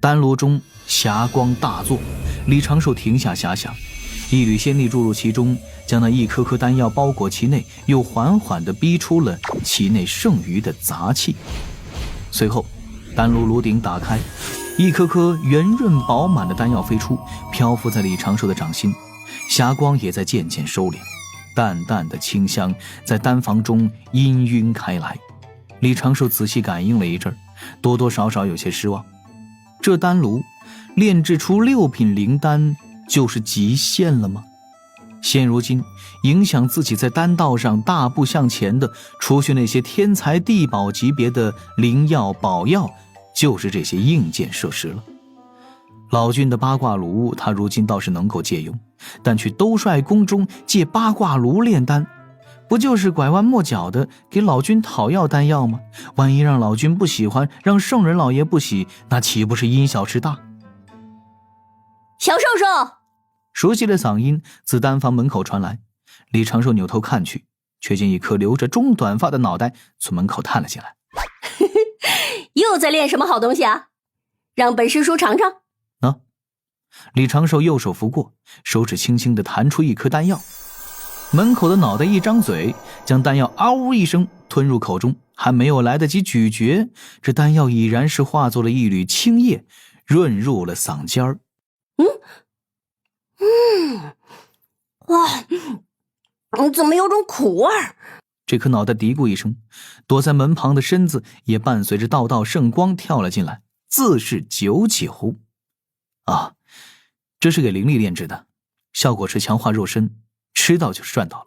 丹炉中霞光大作，李长寿停下遐想，一缕仙力注入其中，将那一颗颗丹药包裹其内，又缓缓地逼出了其内剩余的杂气。随后丹炉炉顶打开，一颗颗圆润饱满的丹药飞出，漂浮在李长寿的掌心，霞光也在渐渐收敛，淡淡的清香在丹房中氤氲开来。李长寿仔细感应了一阵，多多少少有些失望。这丹炉炼制出6品灵丹就是极限了吗？现如今影响自己在丹道上大步向前的，除去那些天才地宝级别的灵药宝药，就是这些硬件设施了。老君的八卦炉他如今倒是能够借用，但去兜率宫中借八卦炉炼丹，不就是拐弯抹角的给老君讨要丹药吗？万一让老君不喜欢，让圣人老爷不喜，那岂不是因小失大？小寿寿！熟悉的嗓音自丹房门口传来，李长寿扭头看去，却见一颗留着中短发的脑袋从门口探了进来。又在练什么好东西啊？让本师叔尝尝。李长寿右手拂过，手指轻轻地弹出一颗丹药。门口的脑袋一张嘴，将丹药嗷呜一声吞入口中，还没有来得及咀嚼，这丹药已然是化作了一缕清液，润入了嗓尖儿。哇，怎么有种苦味儿？这颗脑袋嘀咕一声，躲在门旁的身子也伴随着道道圣光跳了进来，自是九九。啊，这是给灵力炼制的，效果是强化肉身，吃到就是赚到了。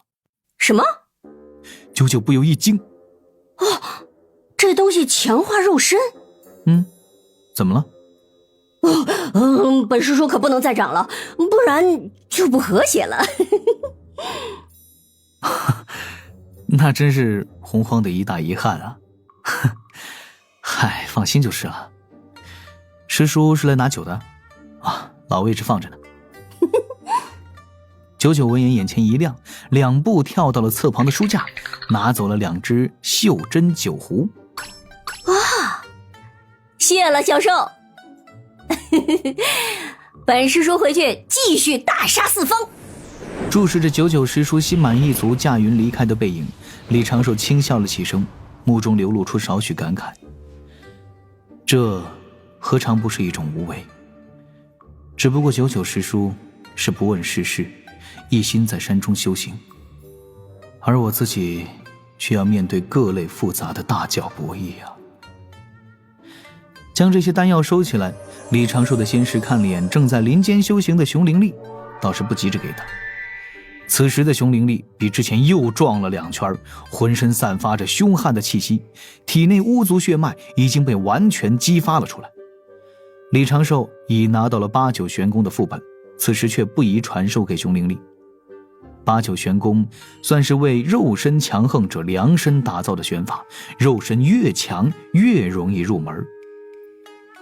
什么？九九不由一惊。这东西强化肉身？怎么了？本师叔可不能再长了，不然就不和谐了。那真是洪荒的一大遗憾啊。嗨，放心就是了。师叔是来拿酒的啊，老位置放着呢。九九闻言眼前一亮，2步跳到了侧旁的书架，拿走了2只袖珍酒壶。谢了小寿。本师叔回去继续大杀四方。注视着九九师叔心满意足驾云离开的背影，李长寿轻笑了几声，目中流露出少许感慨。这何尝不是一种无为？只不过九九师叔是不问世事，一心在山中修行，而我自己却要面对各类复杂的大小博弈啊。将这些丹药收起来，李长寿的心事看脸正在林间修行的熊灵力，倒是不急着给他。此时的熊灵力比之前又壮了2圈，浑身散发着凶悍的气息，体内巫族血脉已经被完全激发了出来。李长寿已拿到了8九玄功的副本，此时却不宜传授给熊灵力。8九玄功算是为肉身强横者量身打造的玄法，肉身越强越容易入门。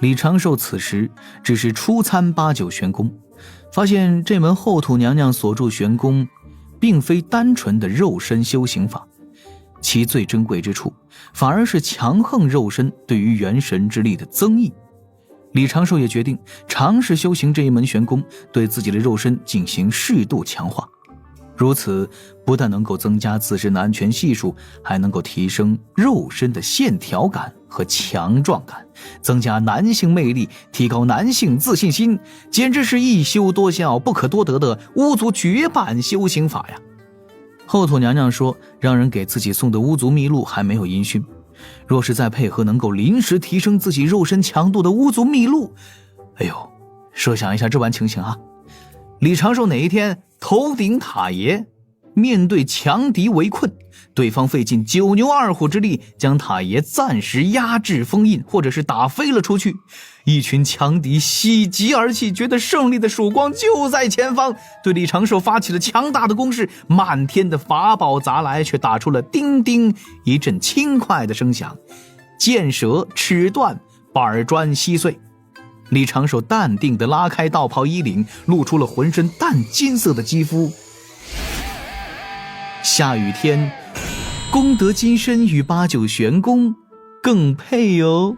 李长寿此时只是初参8九玄功，发现这门后土娘娘所著玄功并非单纯的肉身修行法，其最珍贵之处反而是强横肉身对于元神之力的增益。李长寿也决定尝试修行这一门玄功，对自己的肉身进行适度强化。如此不但能够增加自身的安全系数，还能够提升肉身的线条感和强壮感，增加男性魅力，提高男性自信心，简直是一修多效不可多得的巫族绝版修行法呀。后土娘娘说让人给自己送的巫族秘录还没有音讯，若是再配合能够临时提升自己肉身强度的巫族秘录，哎呦，设想一下这般情形啊，李长寿哪一天头顶塔爷，面对强敌围困，对方费尽9牛2虎之力将塔爷暂时压制封印，或者是打飞了出去，一群强敌喜极而泣，觉得胜利的曙光就在前方，对李长寿发起了强大的攻势，满天的法宝砸来，却打出了叮叮一阵轻快的声响，剑折齿断，板砖稀碎。李长寿淡定地拉开道袍衣领，露出了浑身淡金色的肌肤。下雨天，功德金身与8九玄功更配哟。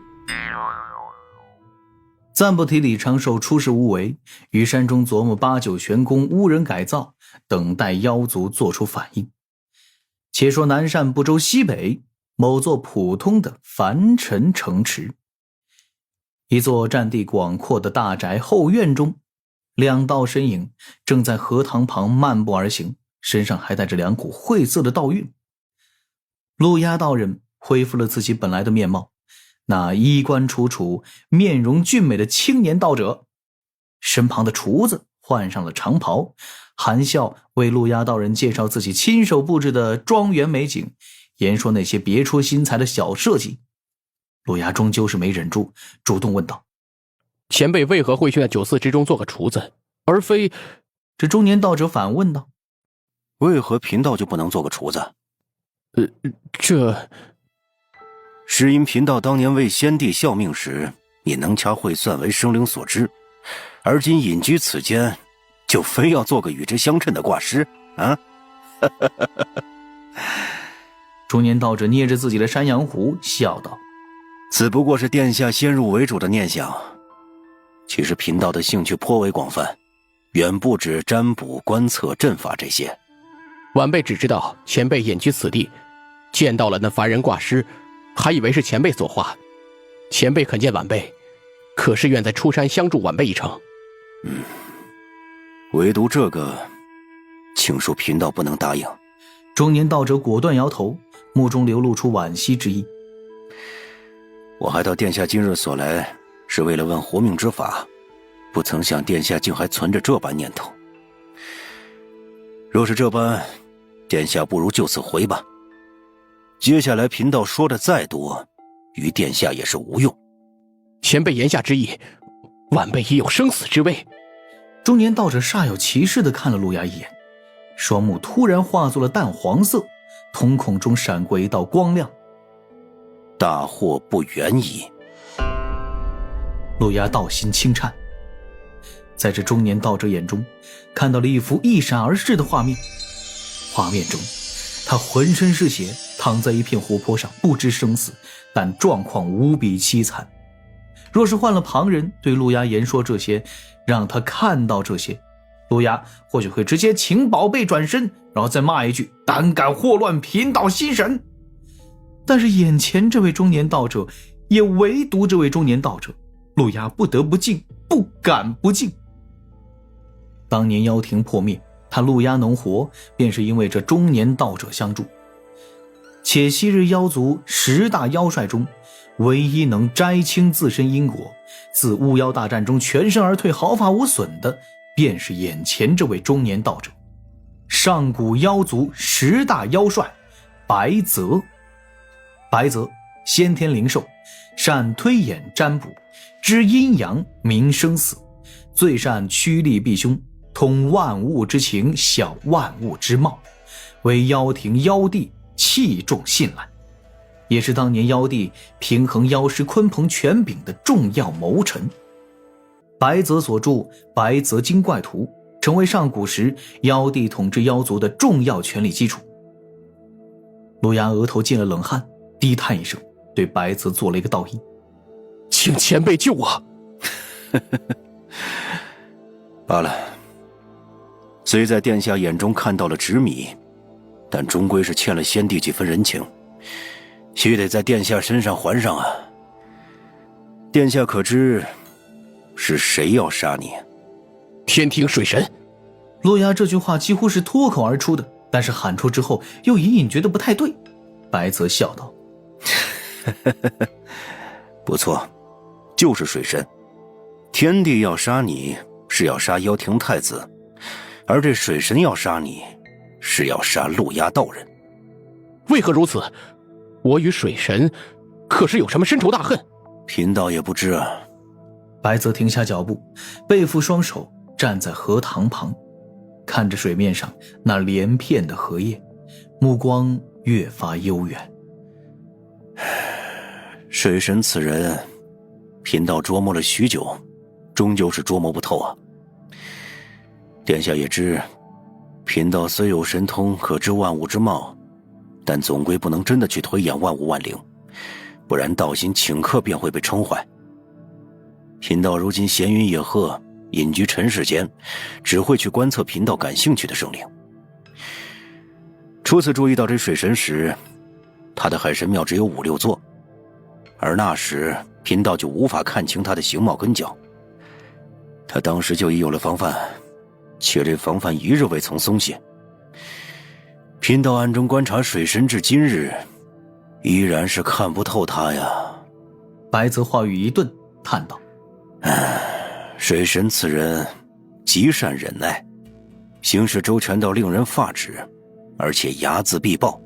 暂不提李长寿出事无为，于山中琢磨八九玄功无人改造，等待妖族做出反应。且说南赡部洲西北某座普通的凡尘城池，一座占地广阔的大宅后院中，两道身影正在荷塘旁漫步而行，身上还带着两股晦涩的道韵。陆押道人恢复了自己本来的面貌，那衣冠楚楚、面容俊美的青年道者，身旁的厨子换上了长袍，含笑为陆押道人介绍自己亲手布置的庄园美景，言说那些别出心裁的小设计。陆押终究是没忍住，主动问道：前辈为何会去那酒肆之中做个厨子，而非……这中年道者反问道：为何贫道就不能做个厨子？这是因贫道当年为先帝效命时，以能掐会算为生灵所知，而今隐居此间，就非要做个与之相称的挂师啊？中年道者捏着自己的山羊胡笑道：此不过是殿下先入为主的念想，其实贫道的兴趣颇为广泛，远不止占卜、观测、阵法这些。晚辈只知道前辈隐居此地，见到了那凡人挂师，还以为是前辈所化。前辈肯见晚辈，可是愿在出山相助晚辈一程。唯独这个，请恕贫道不能答应。中年道者果断摇头，目中流露出惋惜之意。我还到殿下今日所来，是为了问活命之法，不曾想殿下竟还存着这般念头。若是这般，殿下不如就此回吧。接下来贫道说的再多，于殿下也是无用。前辈言下之意，晚辈已有生死之危。中年道者煞有其事地看了陆押一眼，双目突然化作了淡黄色，瞳孔中闪过一道光亮。大祸不远矣。陆押道心轻颤，在这中年道者眼中看到了一幅一闪而逝的画面。画面中他浑身是血，躺在一片湖泊上，不知生死，但状况无比凄惨。若是换了旁人对陆押言说这些，让他看到这些，陆押或许会直接请宝贝转身，然后再骂一句胆敢祸乱贫道心神。但是眼前这位中年道者，也唯独这位中年道者，陆押不得不敬，不敢不敬。当年妖庭破灭，他陆押能活，便是因为这中年道者相助。且昔日妖族10大妖帅中，唯一能摘清自身因果，自巫妖大战中全身而退毫发无损的，便是眼前这位中年道者。上古妖族10大妖帅白泽。白泽先天灵兽，善推演占卜，知阴阳明生死，最善趋利避凶，通万物之情，晓万物之貌，为妖庭妖帝器重信赖，也是当年妖帝平衡妖师鲲鹏权柄的重要谋臣。白泽所著《白泽精怪图》成为上古时妖帝统治妖族的重要权力基础。陆押额头进了冷汗，低叹一声，对白泽做了一个道揖：请前辈救我。罢了，虽在殿下眼中看到了执迷，但终归是欠了先帝几分人情，须得在殿下身上还上啊。殿下可知是谁要杀你？天庭水神。陆押这句话几乎是脱口而出的，但是喊出之后又隐隐觉得不太对。白泽笑道：不错，就是水神。天帝要杀你，是要杀妖庭太子，而这水神要杀你，是要杀陆押道人。为何如此？我与水神可是有什么深仇大恨？贫道也不知啊。白泽停下脚步，背负双手站在荷塘旁，看着水面上那连片的荷叶，目光越发悠远。水神此人，贫道琢磨了许久，终究是琢磨不透啊。殿下也知，贫道虽有神通可知万物之貌，但总归不能真的去推演万物万灵，不然道心顷刻便会被冲坏。贫道如今闲云野鹤，隐居尘世间，只会去观测贫道感兴趣的生灵。初次注意到这水神时，他的海神庙只有5、6座，而那时贫道就无法看清他的形貌跟脚。他当时就已有了防范，且这防范一日未曾松懈。贫道暗中观察水神至今日，依然是看不透他呀。白泽话语一顿，叹道：水神此人极善忍耐，行事周全到令人发指，而且睚眦必报。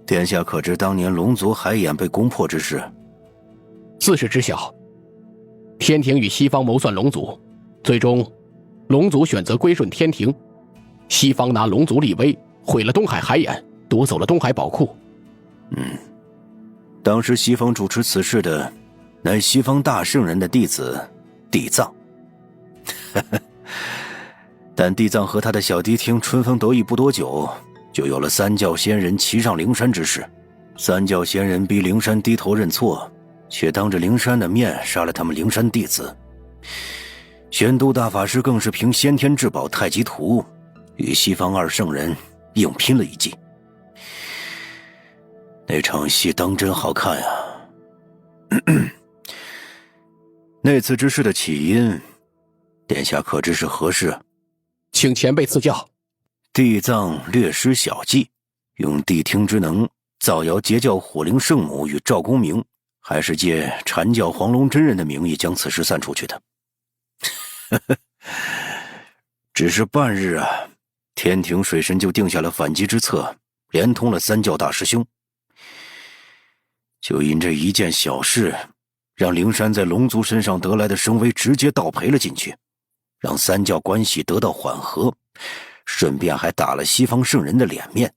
殿下可知当年龙族海眼被攻破之事？自是知晓。天庭与西方谋算龙族，最终龙族选择归顺天庭，西方拿龙族立威，毁了东海海眼，夺走了东海宝库。当时西方主持此事的乃西方大圣人的弟子地藏。但地藏和他的小嫡听春风得意不多久，就有了三教仙人骑上灵山之事。三教仙人逼灵山低头认错，却当着灵山的面杀了他们灵山弟子。玄都大法师更是凭先天至宝太极图与西方二圣人硬拼了一记。那场戏当真好看呀！那次之事的起因，殿下可知是何事？请前辈赐教。地藏略施小计，用谛听之能造谣截教火灵圣母与赵公明，还是借禅教黄龙真人的名义将此事散出去的。只是半日啊，天庭水神就定下了反击之策，连通了三教大师兄。就因这一件小事，让灵山在龙族身上得来的声威直接倒赔了进去，让三教关系得到缓和，顺便还打了西方圣人的脸面，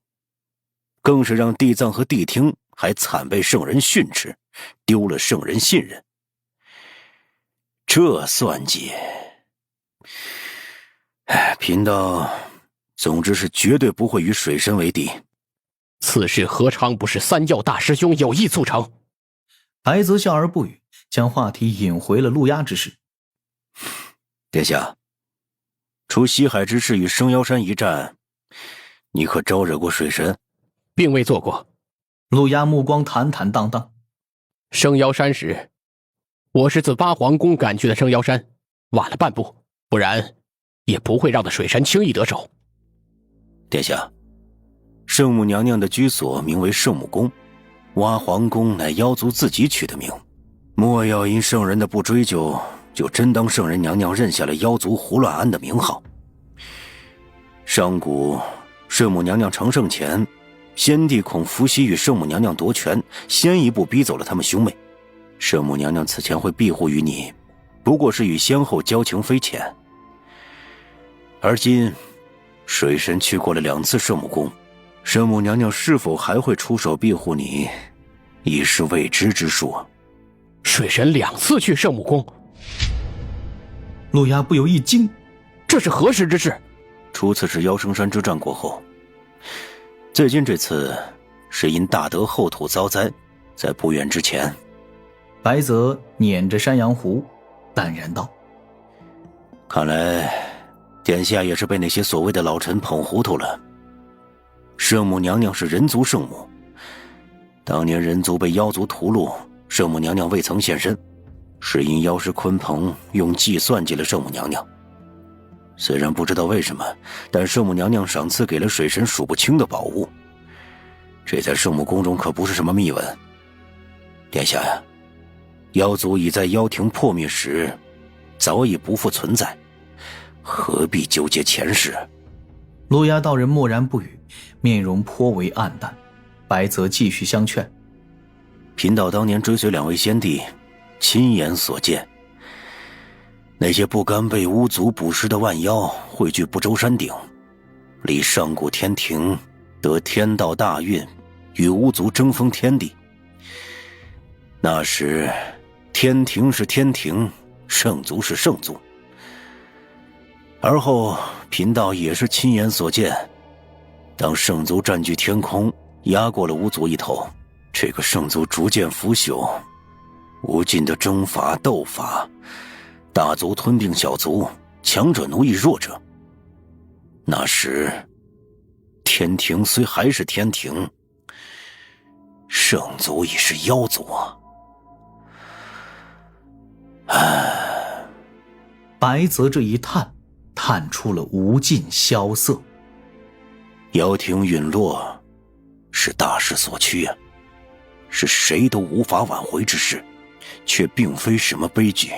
更是让地藏和谛听还惨被圣人训斥，丢了圣人信任。这算计，贫道总之是绝对不会与水神为敌。此事何尝不是三教大师兄有意促成？白泽笑而不语，将话题引回了陆压之事。殿下，除西海之事与生妖山一战，你可招惹过水神？并未做过。陆压目光坦坦荡荡。生妖山时，我是自八皇宫赶去的生妖山，晚了半步，不然也不会让得水神轻易得手。殿下，圣母娘娘的居所名为圣母宫，蛙皇宫乃妖族自己取的名，莫要因圣人的不追究，就真当圣人娘娘认下了妖族胡乱安的名号。上古圣母娘娘成圣前，先帝恐伏羲与圣母娘娘夺权，先一步逼走了他们兄妹。圣母娘娘此前会庇护于你，不过是与先后交情非浅。而今水神去过了2次圣母宫，圣母娘娘是否还会出手庇护你，已是未知之数。水神2次去圣母宫，陆压不由一惊，这是何时之事？初次是妖生山之战过后，最近这次是因大德后土遭灾，在不远之前。白泽捻着山羊胡，淡然道：看来殿下也是被那些所谓的老臣捧糊涂了。圣母娘娘是人族圣母，当年人族被妖族屠戮，圣母娘娘未曾现身，是因妖师鲲鹏用计算计了圣母娘娘。虽然不知道为什么，但圣母娘娘赏赐给了水神数不清的宝物，这在圣母宫中可不是什么秘闻。殿下呀，妖族已在妖庭破灭时早已不复存在，何必纠结前事？陆压道人默然不语，面容颇为黯淡。白泽继续相劝：贫道当年追随2位先帝，亲眼所见，那些不甘被巫族捕食的万妖汇聚不周山顶，离上古天庭得天道大运，与巫族争锋天地。那时天庭是天庭，圣族是圣族。而后贫道也是亲眼所见，当圣族占据天空，压过了巫族一头，这个圣族逐渐腐朽，无尽的征伐斗法，大族吞并小族，强者奴役弱者。那时天庭虽还是天庭，圣族已是妖族啊。白泽这一叹，叹出了无尽萧瑟。妖庭陨落是大势所趋啊，是谁都无法挽回之事，却并非什么悲剧，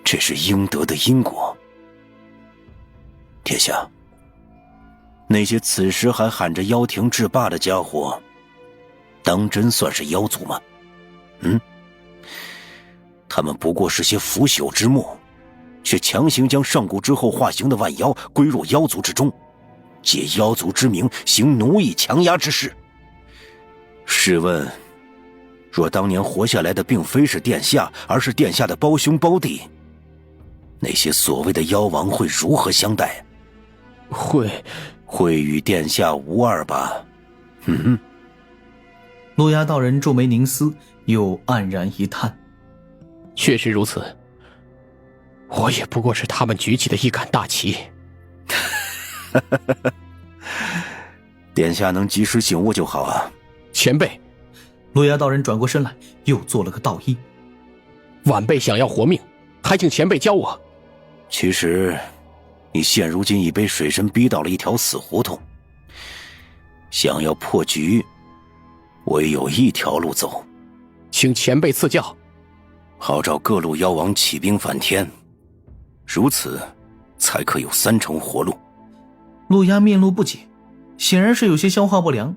这是应得的因果。殿下，那些此时还喊着妖庭制霸的家伙，当真算是妖族吗？他们不过是些腐朽之木，却强行将上古之后化形的万妖归入妖族之中，借妖族之名行奴役强压之事。试问，若当年活下来的并非是殿下，而是殿下的胞兄胞弟，那些所谓的妖王会如何相待？会与殿下无二吧？陆押道人皱眉凝思，又黯然一叹。确实如此，我也不过是他们举起的一杆大旗。殿下能及时醒悟就好啊。前辈，陆押道人转过身来，又做了个道揖。晚辈想要活命，还请前辈教我。其实你现如今已被水神逼到了一条死胡同，想要破局，唯有一条路走。请前辈赐教。号召各路妖王起兵反天，如此才可有3成活路。陆押面露不解，显然是有些消化不良。